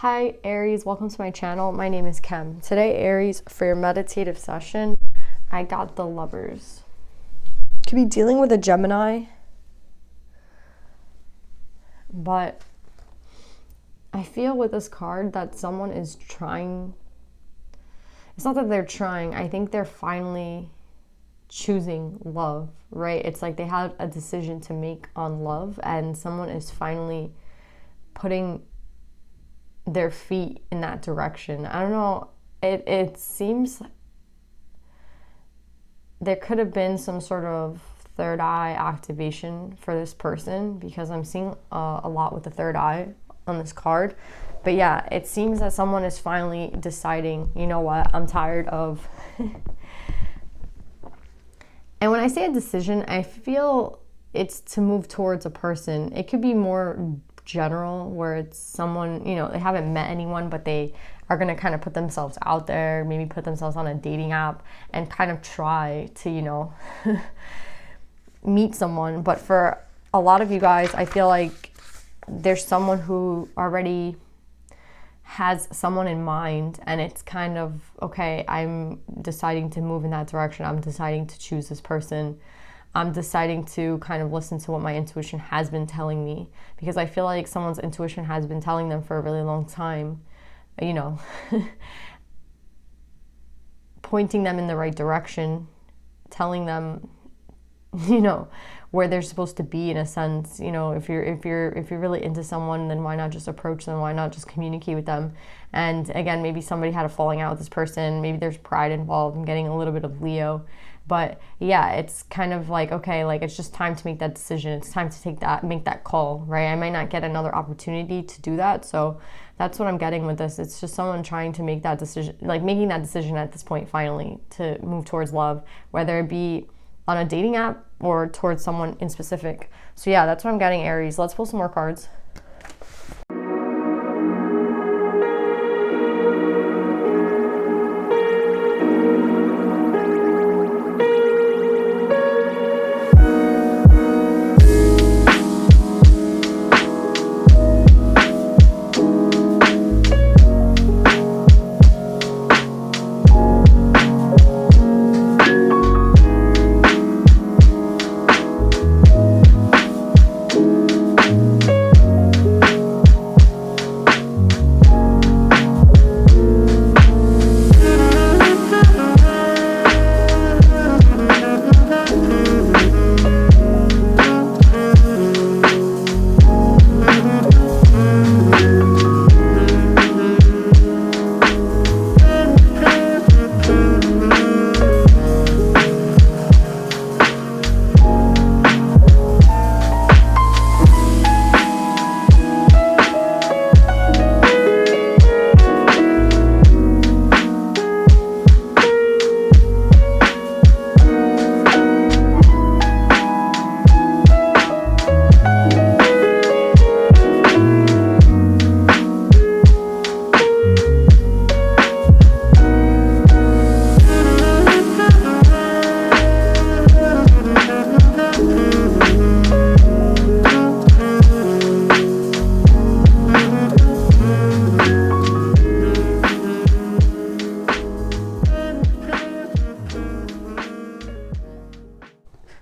Hi Aries, welcome to my channel. My name is Kim. Today, Aries, for your meditative session, I got the Lovers. Could be dealing with a Gemini, but I feel with this card that someone is trying. It's not that they're trying, I think they're finally choosing love, right? It's like they had a decision to make on love, and someone is finally putting their feet in that direction. I don't know, it seems there could have been some sort of third eye activation for this person, because I'm seeing a lot with the third eye on this card. But yeah, it seems that someone is finally deciding, you know what, I'm tired of and when I say a decision, I feel it's to move towards a person. It could be more general, where it's someone, you know, they haven't met anyone, but they are going to kind of put themselves out there, maybe put themselves on a dating app and kind of try to, you know, meet someone. But for a lot of you guys, I feel like there's someone who already has someone in mind, and it's kind of, okay, I'm deciding to move in that direction. I'm deciding to choose this person. I'm deciding to kind of listen to what my intuition has been telling me, because I feel like someone's intuition has been telling them for a really long time, you know, pointing them in the right direction, telling them, you know, where they're supposed to be in a sense. You know, if you're really into someone, then why not just approach them? Why not just communicate with them? And again, maybe somebody had a falling out with this person. Maybe there's pride involved. I'm getting a little bit of Leo. But yeah, it's kind of like, okay, like it's just time to make that decision. It's time to make that call, right? I might not get another opportunity to do that. So that's what I'm getting with this. It's just someone trying to make that decision, like making that decision at this point finally to move towards love, whether it be on a dating app or towards someone in specific. So yeah, that's what I'm getting, Aries. Let's pull some more cards.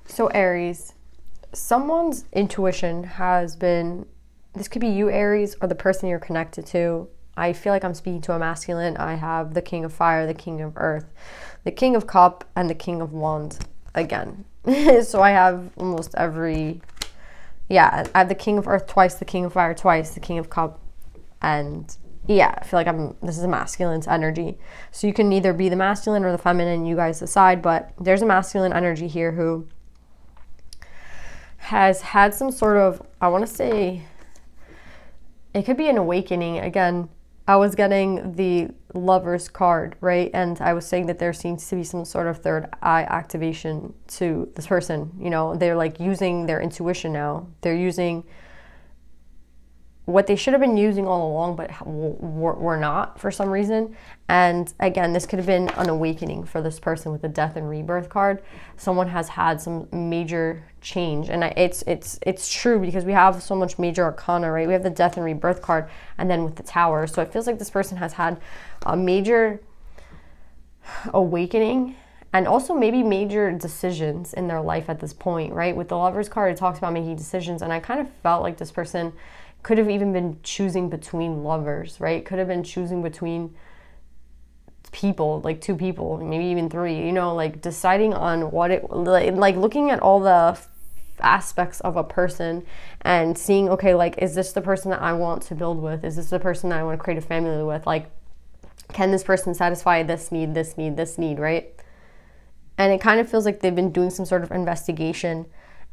So Aries, someone's intuition has been, this could be you, Aries, or the person you're connected to. I feel like I'm speaking to a masculine. I have the King of Fire, the King of Earth, the King of Cup, and the King of Wands again. So I have almost every, yeah, I have the King of Earth twice, the King of Fire twice, the King of Cup, and yeah, I feel like this is a masculine's energy. So you can either be the masculine or the feminine, you guys decide, but there's a masculine energy here who has had some sort of, I want to say, it could be an awakening. Again, I was getting the Lovers card, right? And I was saying that there seems to be some sort of third eye activation to this person. You know, they're like using their intuition now. They're using what they should have been using all along, but were not for some reason. And again, this could have been an awakening for this person with the death and rebirth card. Someone has had some major change, and it's true because we have so much major arcana, right? We have the death and rebirth card, and then with the tower. So it feels like this person has had a major awakening, and also maybe major decisions in their life at this point, right? With the Lovers card, it talks about making decisions, and I kind of felt like this person could have even been choosing between lovers, right? Could have been choosing between people, like 2 people, maybe even 3, you know, like deciding on what it, like looking at all the aspects of a person and seeing, okay, like, is this the person that I want to build with? Is this the person that I want to create a family with? Like, can this person satisfy this need, this need, this need, right? And it kind of feels like they've been doing some sort of investigation.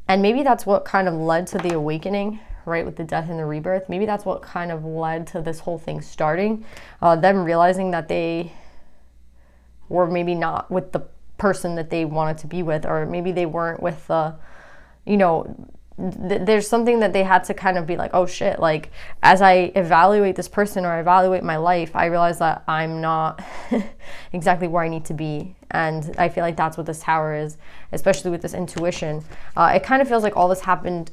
And maybe that's what kind of led to the awakening, right? With the death and the rebirth. Maybe that's what kind of led to this whole thing starting. Them realizing that they were maybe not with the person that they wanted to be with, or maybe they weren't with the, you know, there's something that they had to kind of be like, oh shit, like as I evaluate this person or evaluate my life, I realize that I'm not exactly where I need to be. And I feel like that's what this tower is, especially with this intuition. It kind of feels like all this happened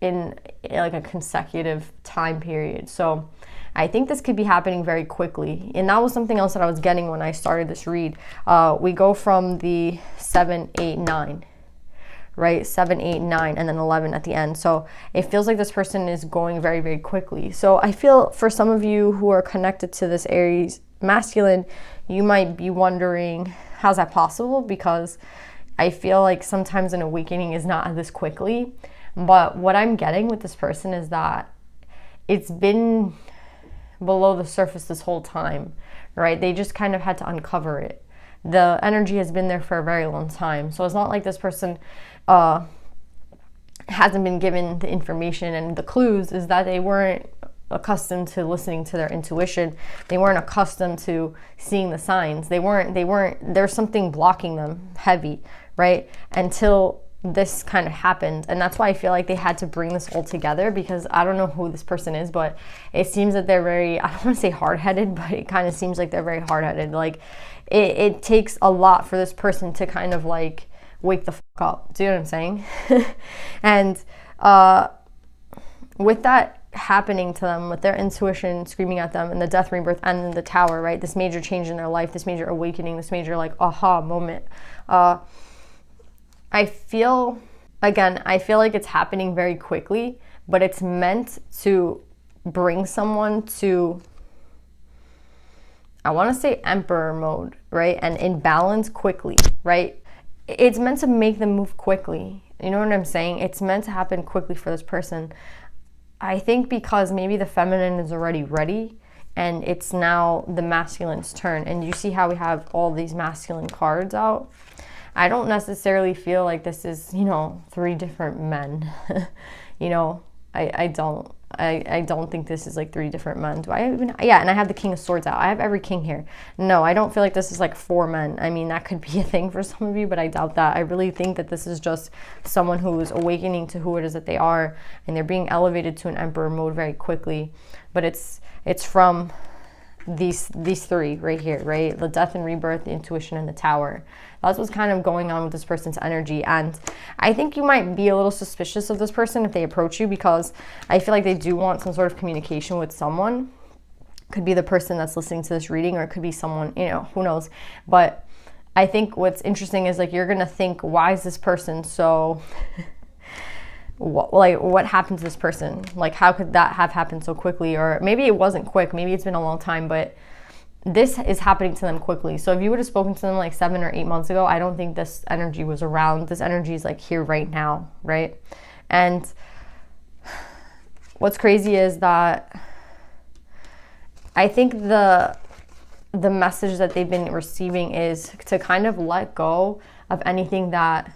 in like a consecutive time period. So I think this could be happening very quickly. And that was something else that I was getting when I started this read. We go from the 7, 8, 9. Right? 7, 8, 9, and then 11 at the end. So it feels like this person is going very, very quickly. So I feel for some of you who are connected to this Aries masculine, you might be wondering, how's that possible? Because I feel like sometimes an awakening is not this quickly. But what I'm getting with this person is that it's been below the surface this whole time, right? They just kind of had to uncover it. The energy has been there for a very long time. So it's not like this person hasn't been given the information, and the clues is that they weren't accustomed to listening to their intuition. They weren't accustomed to seeing the signs. There's something blocking them heavy, right? Until this kind of happened. And that's why I feel like they had to bring this all together, because I don't know who this person is, but it seems that they're very, I don't want to say hard-headed, but it kind of seems like they're very hard-headed. Like it takes a lot for this person to kind of like wake the fuck up. Do you know what I'm saying? And with that happening to them, with their intuition screaming at them, and the death, rebirth, and the tower, right? This major change in their life, this major awakening, this major like aha moment. I feel like it's happening very quickly, but it's meant to bring someone to, I want to say emperor mode, right? And in balance quickly, right? It's meant to make them move quickly. You know what I'm saying? It's meant to happen quickly for this person. I think because maybe the feminine is already ready, and it's now the masculine's turn. And you see how we have all these masculine cards out? I don't necessarily feel like this is, 3 different men. I don't think this is like 3 different men. Do I even? Yeah, and I have the King of Swords out. I have every king here. No, I don't feel like this is like 4 men. I mean, that could be a thing for some of you, but I doubt that. I really think that this is just someone who is awakening to who it is that they are, and they're being elevated to an emperor mode very quickly. But it's from these 3 right here, right? The death and rebirth, the intuition, and the tower. That's what's kind of going on with this person's energy. And I think you might be a little suspicious of this person if they approach you, because I feel like they do want some sort of communication with someone. Could be the person that's listening to this reading, or it could be someone, who knows. But I think what's interesting is like, you're gonna think, why is this person so what happened to this person? Like, how could that have happened so quickly? Or maybe it wasn't quick, maybe it's been a long time, but this is happening to them quickly. So if you would have spoken to them like 7 or 8 months ago, I don't think this energy was around. This energy is like here right now, right? And what's crazy is that I think the message that they've been receiving is to kind of let go of anything that,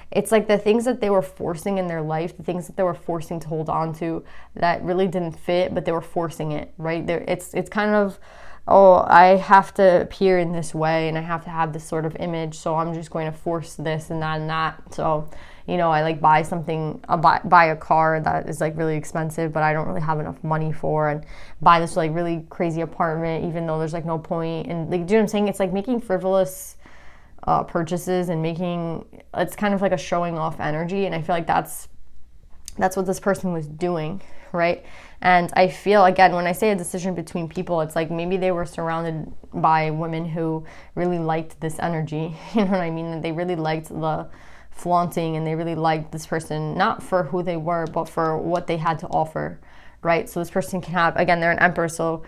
it's like the things that they were forcing in their life, the things that they were forcing to hold on to that really didn't fit, but they were forcing it, right? It's kind of oh, I have to appear in this way and I have to have this sort of image, so I'm just going to force this and that and that. So, you know, I like buy a car that is like really expensive, but I don't really have enough money for, and buy this like really crazy apartment, even though there's like no point. And like, do you know what I'm saying? It's like making frivolous purchases and it's kind of like a showing off energy. And I feel like that's what this person was doing, right? And I feel, again, when I say a decision between people, it's like maybe they were surrounded by women who really liked this energy, you know what I mean? And they really liked the flaunting, and they really liked this person, not for who they were, but for what they had to offer, right? So this person can have, again, they're an empress, so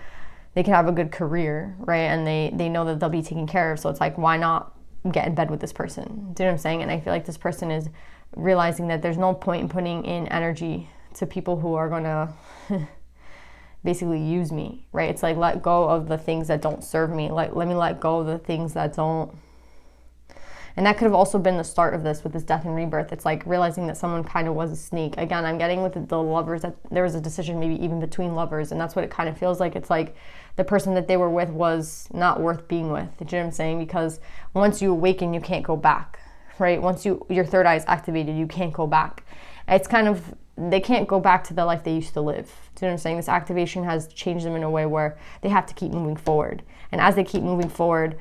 they can have a good career, right? And they know that they'll be taken care of, so it's like, why not get in bed with this person? Do you know what I'm saying? And I feel like this person is realizing that there's no point in putting in energy to people who are gonna basically use me, right? It's like, let go of the things that don't serve me. Like, let me let go of the things that don't. And that could have also been the start of this with this death and rebirth. It's like realizing that someone kind of was a snake. Again, I'm getting with the lovers that there was a decision maybe even between lovers, and that's what it kind of feels like. It's like the person that they were with was not worth being with. Do you know what I'm saying? Because once you awaken, you can't go back, right? Once your third eye is activated, you can't go back. It's kind of, they can't go back to the life they used to live. Do you know what I'm saying? This activation has changed them in a way where they have to keep moving forward. And as they keep moving forward,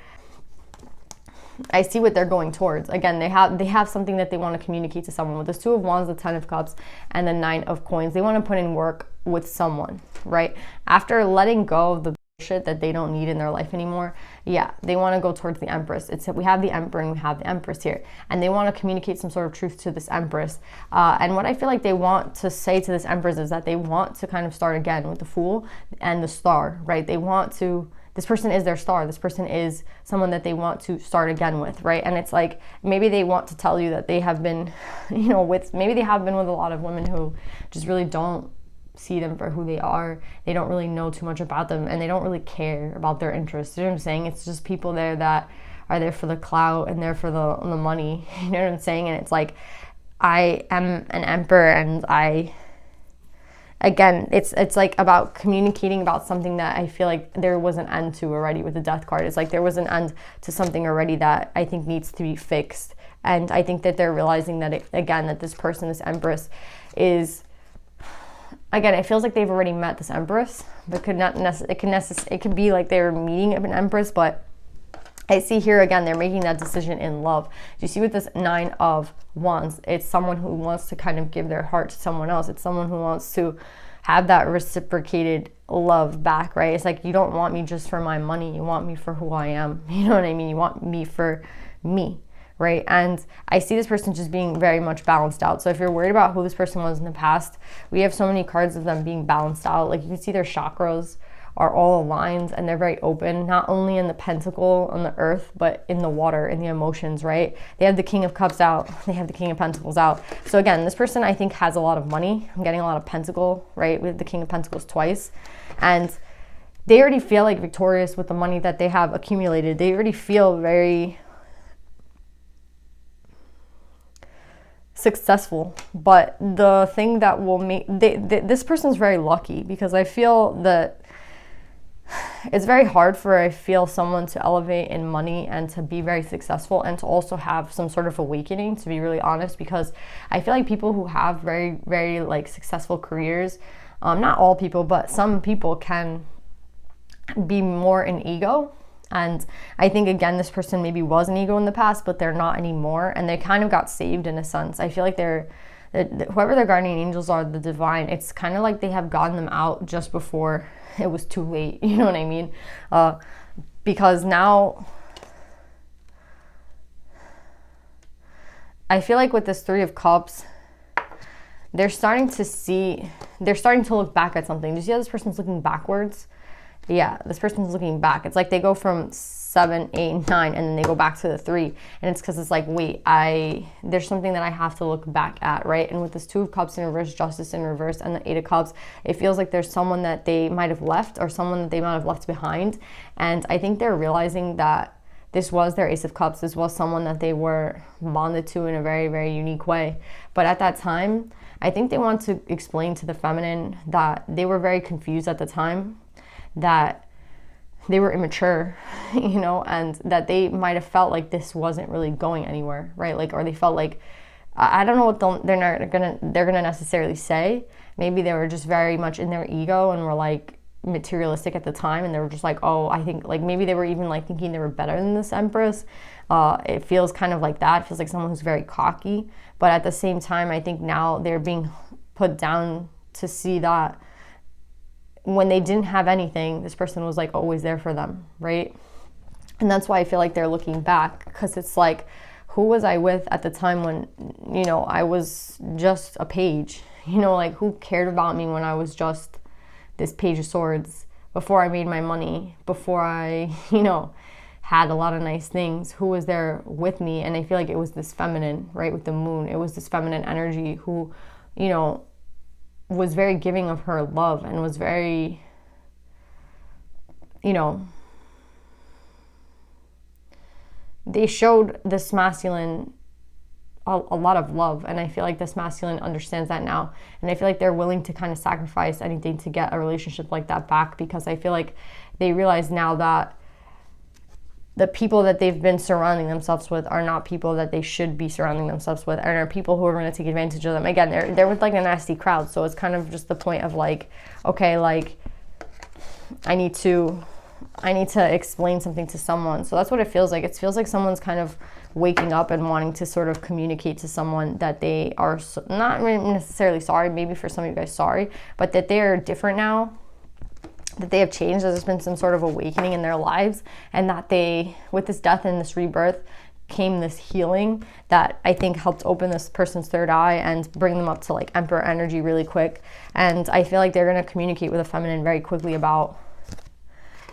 I see what they're going towards. Again, they have something that they want to communicate to someone. With the Two of Wands, the Ten of Cups, and the Nine of Coins, they want to put in work with someone, right? After letting go of the shit that they don't need in their life anymore, yeah, they want to go towards the Empress. We have the Emperor and we have the Empress here, and they want to communicate some sort of truth to this Empress. And what I feel like they want to say to this Empress is that they want to kind of start again with the Fool and the Star, right? They want to. This person is their star. This person is someone that they want to start again with, right? And it's like, maybe they want to tell you that they have been, maybe they have been with a lot of women who just really don't see them for who they are. They don't really know too much about them, and they don't really care about their interests. You know what I'm saying? It's just people there that are there for the clout and there for the money. You know what I'm saying? And it's like, I am an emperor, and again, it's like about communicating about something that I feel like there was an end to already with the Death card. It's like there was an end to something already that I think needs to be fixed. And I think that they're realizing that, that this person, this Empress, is, again, it feels like they've already met this Empress, but it could be like they were meeting an Empress, but I see here again, they're making that decision in love. You see with this Nine of Wands, it's someone who wants to kind of give their heart to someone else. It's someone who wants to have that reciprocated love back, right? It's like, you don't want me just for my money. You want me for who I am. You know what I mean? You want me for me, right? And I see this person just being very much balanced out. So if you're worried about who this person was in the past, we have so many cards of them being balanced out. Like, you can see their chakras are all aligned, and they're very open, not only in the pentacle on the earth, but in the water, in the emotions, right? They have the King of Cups out, they have the King of Pentacles out. So again, this person I think has a lot of money. I'm getting a lot of Pentacle, right? With the King of Pentacles twice. And they already feel like victorious with the money that they have accumulated. They already feel very successful. But the thing that will make, this person's very lucky, because I feel that it's very hard for, I feel, someone to elevate in money and to be very successful and to also have some sort of awakening, to be really honest, because I feel like people who have very, very like successful careers, not all people, but some people can be more an ego. And I think, again, this person maybe was an ego in the past, but they're not anymore, and they kind of got saved in a sense. I feel like whoever their guardian angels are, the divine, it's kind of like they have gotten them out just before it was too late. You know what I mean? Because now I feel like with this Three of Cups, they're starting to look back at something. Do you see how this person's looking backwards? Yeah, this person's looking back. It's like they go from 7, 8, 9, and then they go back to the 3. And it's because it's like, wait, there's something that I have to look back at, right? And with this Two of Cups in reverse, Justice in reverse, and the Eight of Cups, it feels like there's someone that they might have left, or someone that they might have left behind. And I think they're realizing that this was their Ace of Cups. This was someone that they were bonded to in a very, very unique way. But at that time, I think they want to explain to the feminine that they were very confused at the time, that they were immature, you know, and that they might have felt like this wasn't really going anywhere, right? Like, or they felt like, I don't know what they're gonna necessarily say. Maybe they were just very much in their ego and were like materialistic at the time, and they were just like, oh, I think, like, maybe they were even like thinking they were better than this empress. It feels kind of like that. It feels like someone who's very cocky, but at the same time, I think now they're being put down to see that when they didn't have anything, this person was like always there for them, right? And that's why I feel like they're looking back, because it's like, who was I with at the time when, you know, I was just a page? You know, like, who cared about me when I was just this page of swords, before I made my money, before I, you know, had a lot of nice things? Who was there with me? And I feel like it was this feminine, right, with the moon. It was this feminine energy who, you know, was very giving of her love and was very, you know, they showed this masculine a lot of love, and I feel like this masculine understands that now, and I feel like they're willing to kind of sacrifice anything to get a relationship like that back, because I feel like they realize now that the people that they've been surrounding themselves with are not people that they should be surrounding themselves with, and are people who are going to take advantage of them. Again, they're with like a nasty crowd, so it's kind of just the point of like, okay, like, I need to explain something to someone. So that's what it feels like. It feels like someone's kind of waking up and wanting to sort of communicate to someone that they are not necessarily sorry, maybe for some of you guys sorry, but that they're different now, that they have changed. There's been some sort of awakening in their lives, and that they, with this death and this rebirth, came this healing that I think helped open this person's third eye and bring them up to like emperor energy really quick. And I feel like they're going to communicate with a feminine very quickly about,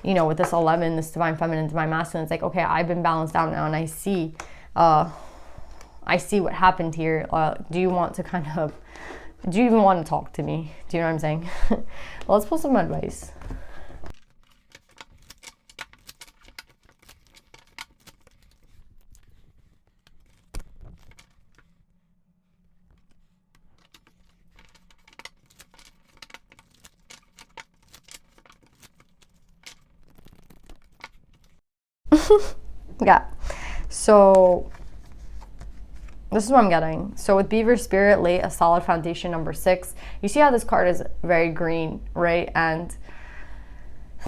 you know, with this 11, this divine feminine, divine masculine. It's like, okay, I've been balanced out now, and I see what happened here. Do you want to kind of, do you even want to talk to me? Do you know what I'm saying? Well, let's pull some advice. Yeah, so this is what I'm getting. So with Beaver Spirit, lay a solid foundation, number 6. You see how this card is very green, right? And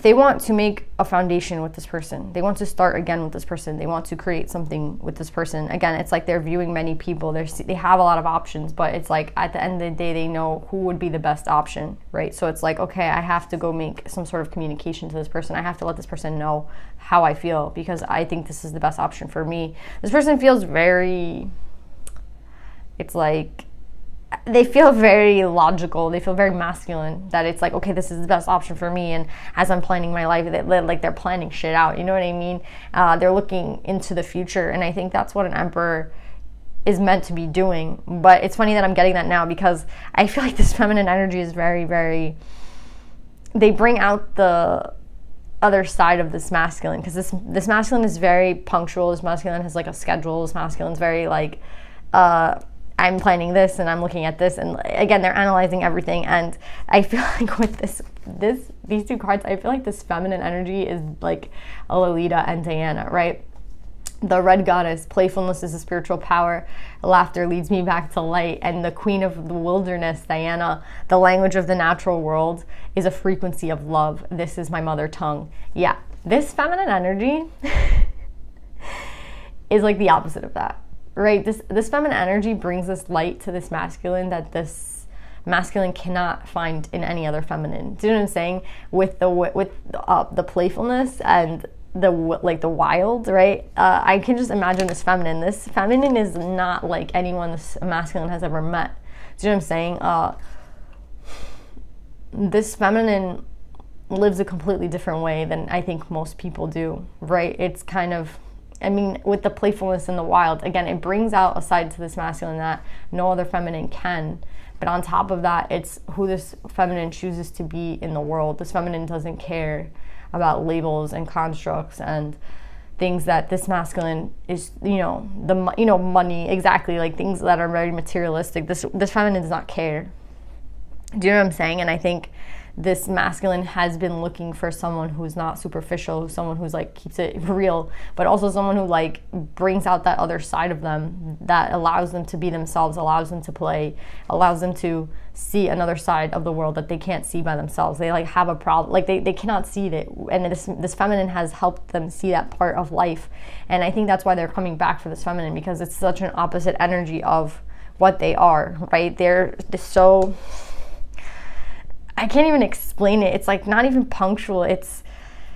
they want to make a foundation with this person. They want to start again with this person. They want to create something with this person. Again, it's like they're viewing many people. They have a lot of options, but it's like at the end of the day, they know who would be the best option, right? So it's like, okay, I have to go make some sort of communication to this person. I have to let this person know how I feel, because I think this is the best option for me. This person feels very, it's like, they feel very logical. They feel very masculine, that it's like, okay, this is the best option for me. And as I'm planning my life, they're planning shit out. You know what I mean? They're looking into the future. And I think that's what an emperor is meant to be doing. But it's funny that I'm getting that now, because I feel like this feminine energy is very, very, they bring out the other side of this masculine, because this masculine is very punctual. This masculine has like a schedule. This masculine's very like, I'm planning this and I'm looking at this, and again, they're analyzing everything. And I feel like with these two cards, I feel like this feminine energy is like a Lolita and Diana, right? The red goddess, playfulness is a spiritual power. Laughter leads me back to light. And the queen of the wilderness, Diana, the language of the natural world is a frequency of love. This is my mother tongue. Yeah, this feminine energy is like the opposite of that. Right, this feminine energy brings this light to this masculine that this masculine cannot find in any other feminine. Do you know what I'm saying? With the playfulness and the wild, right? I can just imagine this feminine. This feminine is not like anyone this masculine has ever met. Do you know what I'm saying? This feminine lives a completely different way than I think most people do, right? It's kind of, I mean, with the playfulness and the wild, again, it brings out a side to this masculine that no other feminine can. But on top of that, it's who this feminine chooses to be in the world. This feminine doesn't care about labels and constructs and things that this masculine is, money, exactly, like things that are very materialistic. This feminine does not care. Do you know what I'm saying? And I think this masculine has been looking for someone who's not superficial, someone who's like keeps it real, but also someone who like brings out that other side of them, that allows them to be themselves, allows them to play, allows them to see another side of the world that they can't see by themselves. They like have a problem, like they cannot see it, and this feminine has helped them see that part of life. And I think that's why they're coming back for this feminine, because it's such an opposite energy of what they are, right? They're so, I can't even explain it. It's like not even punctual. It's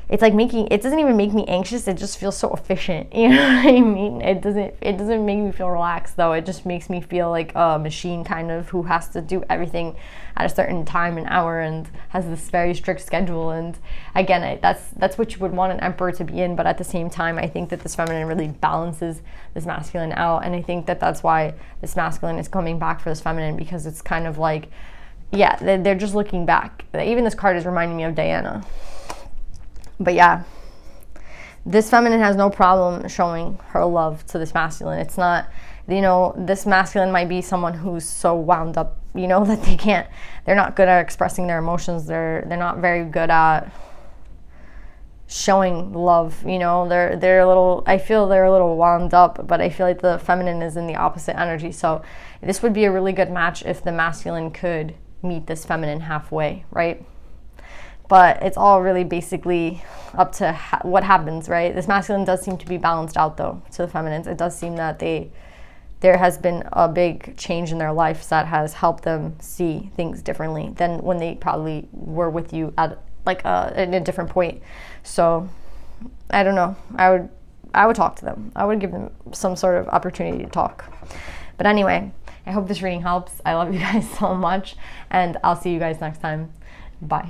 like it doesn't even make me anxious. It just feels so efficient. You know what I mean? It doesn't make me feel relaxed though. It just makes me feel like a machine kind of, who has to do everything at a certain time and hour and has this very strict schedule. And again, that's what you would want an emperor to be in. But at the same time, I think that this feminine really balances this masculine out. And I think that that's why this masculine is coming back for this feminine, because it's kind of like, yeah, they're just looking back. Even this card is reminding me of Diana. But yeah, this feminine has no problem showing her love to this masculine. It's not, you know, this masculine might be someone who's so wound up, you know, that they're not good at expressing their emotions. They're not very good at showing love, you know. They're a little, I feel they're a little wound up, but I feel like the feminine is in the opposite energy. So this would be a really good match if the masculine could meet this feminine halfway, right? But it's all really basically up to what happens, right? This masculine does seem to be balanced out though to the feminines. It does seem that there has been a big change in their lives that has helped them see things differently than when they probably were with you at like in a different point. So I don't know. I would talk to them. I would give them some sort of opportunity to talk. But anyway, I hope this reading helps. I love you guys so much, and I'll see you guys next time. Bye.